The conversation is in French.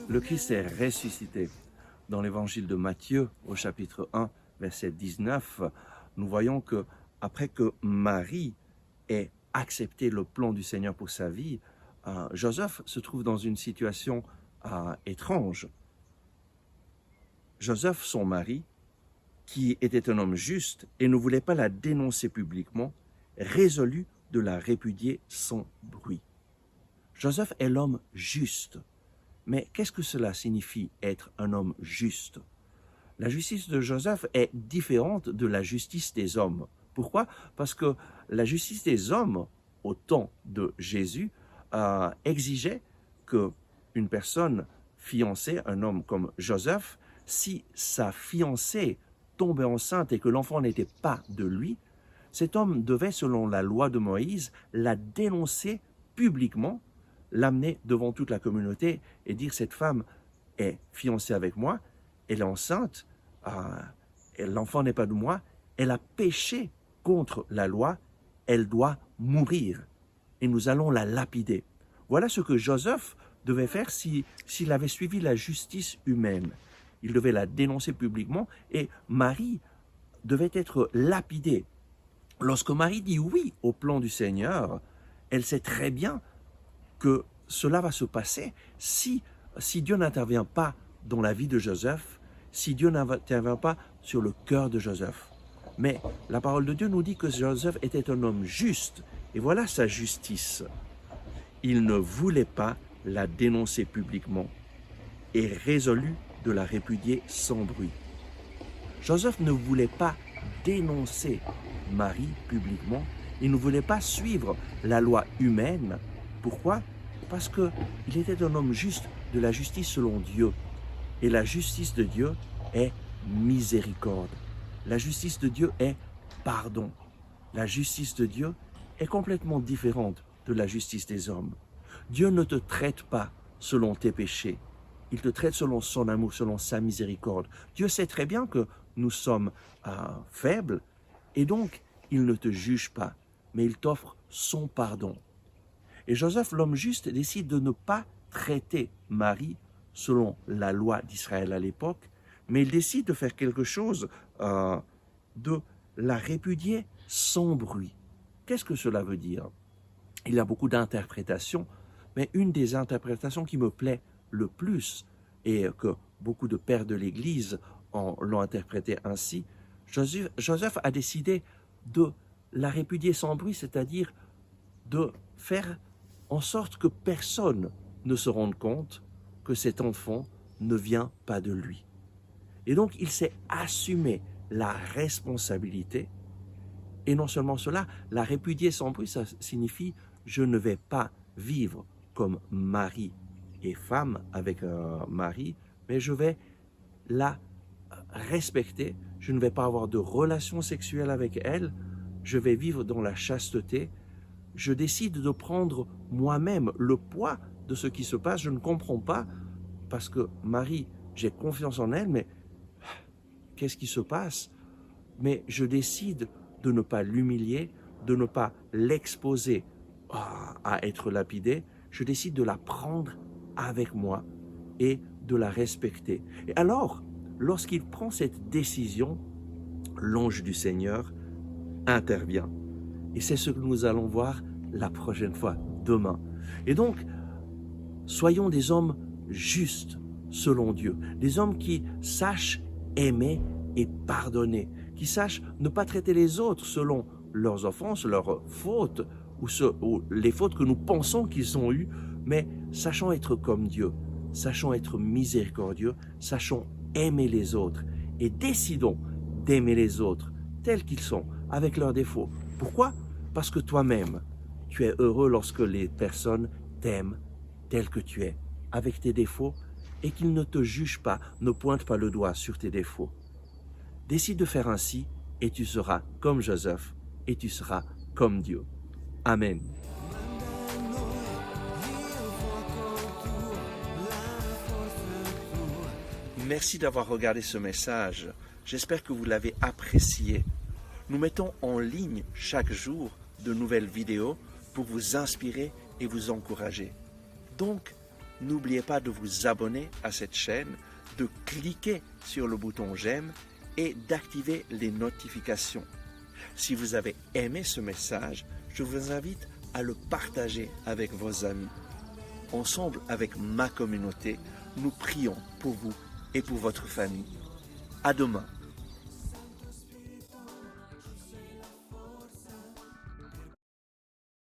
Le Christ est ressuscité. Dans l'évangile de Matthieu, au chapitre 1, verset 19, nous voyons que après que Marie ait accepté le plan du Seigneur pour sa vie, Joseph se trouve dans une situation étrange. Joseph, son mari, qui était un homme juste et ne voulait pas la dénoncer publiquement, résolut de la répudier sans bruit. Joseph est l'homme juste. Mais qu'est-ce que cela signifie être un homme juste? La justice de Joseph est différente de la justice des hommes. Pourquoi? Parce que la justice des hommes, au temps de Jésus, exigeait qu'une personne fiancée, un homme comme Joseph, si sa fiancée tombait enceinte et que l'enfant n'était pas de lui, cet homme devait, selon la loi de Moïse, la dénoncer publiquement, l'amener devant toute la communauté et dire: cette femme est fiancée avec moi, elle est enceinte, l'enfant n'est pas de moi, elle a péché contre la loi, elle doit mourir et nous allons la lapider. Voilà ce que Joseph devait faire s'il avait suivi la justice humaine. Il devait la dénoncer publiquement et Marie devait être lapidée. Lorsque Marie dit oui au plan du Seigneur, elle sait très bien que cela va se passer si Dieu n'intervient pas dans la vie de Joseph, si Dieu n'intervient pas sur le cœur de Joseph. Mais la parole de Dieu nous dit que Joseph était un homme juste, et voilà sa justice. Il ne voulait pas la dénoncer publiquement et résolut de la répudier sans bruit. Joseph ne voulait pas dénoncer Marie publiquement, il ne voulait pas suivre la loi humaine. Pourquoi? Parce qu'il était un homme juste, de la justice selon Dieu. Et la justice de Dieu est miséricorde. La justice de Dieu est pardon. La justice de Dieu est complètement différente de la justice des hommes. Dieu ne te traite pas selon tes péchés. Il te traite selon son amour, selon sa miséricorde. Dieu sait très bien que nous sommes faibles et donc il ne te juge pas, mais il t'offre son pardon. Et Joseph, l'homme juste, décide de ne pas traiter Marie selon la loi d'Israël à l'époque, mais il décide de faire quelque chose, de la répudier sans bruit. Qu'est-ce que cela veut dire? Il y a beaucoup d'interprétations, mais une des interprétations qui me plaît le plus, et que beaucoup de pères de l'Église l'ont interprété ainsi, Joseph a décidé de la répudier sans bruit, c'est-à-dire de faire en sorte que personne ne se rende compte que cet enfant ne vient pas de lui. Et donc, il s'est assumé la responsabilité. Et non seulement cela, la répudier sans bruit, ça signifie « je ne vais pas vivre comme mari et femme avec Marie, mais je vais la respecter, je ne vais pas avoir de relations sexuelles avec elle, je vais vivre dans la chasteté, je décide de prendre moi-même le poids de ce qui se passe, je ne comprends pas, parce que Marie, j'ai confiance en elle, mais qu'est-ce qui se passe? Mais je décide de ne pas l'humilier, de ne pas l'exposer à être lapidée, je décide de la prendre avec moi et de la respecter. Et alors, lorsqu'il prend cette décision, l'ange du Seigneur intervient. Et c'est ce que nous allons voir la prochaine fois, demain. Et donc, soyons des hommes justes selon Dieu, des hommes qui sachent aimer et pardonner, qui sachent ne pas traiter les autres selon leurs offenses, leurs fautes, ou les fautes que nous pensons qu'ils ont eues, mais sachant être comme Dieu, sachant être miséricordieux, sachant aimer les autres et décidons d'aimer les autres tels qu'ils sont, avec leurs défauts. Pourquoi? Parce que toi-même, tu es heureux lorsque les personnes t'aiment tel que tu es, avec tes défauts, et qu'ils ne te jugent pas, ne pointent pas le doigt sur tes défauts. Décide de faire ainsi, et tu seras comme Joseph, et tu seras comme Dieu. Amen. Merci d'avoir regardé ce message. J'espère que vous l'avez apprécié. Nous mettons en ligne chaque jour de nouvelles vidéos pour vous inspirer et vous encourager. Donc, n'oubliez pas de vous abonner à cette chaîne, de cliquer sur le bouton j'aime et d'activer les notifications. Si vous avez aimé ce message, je vous invite à le partager avec vos amis. Ensemble avec ma communauté, nous prions pour vous et pour votre famille. À demain.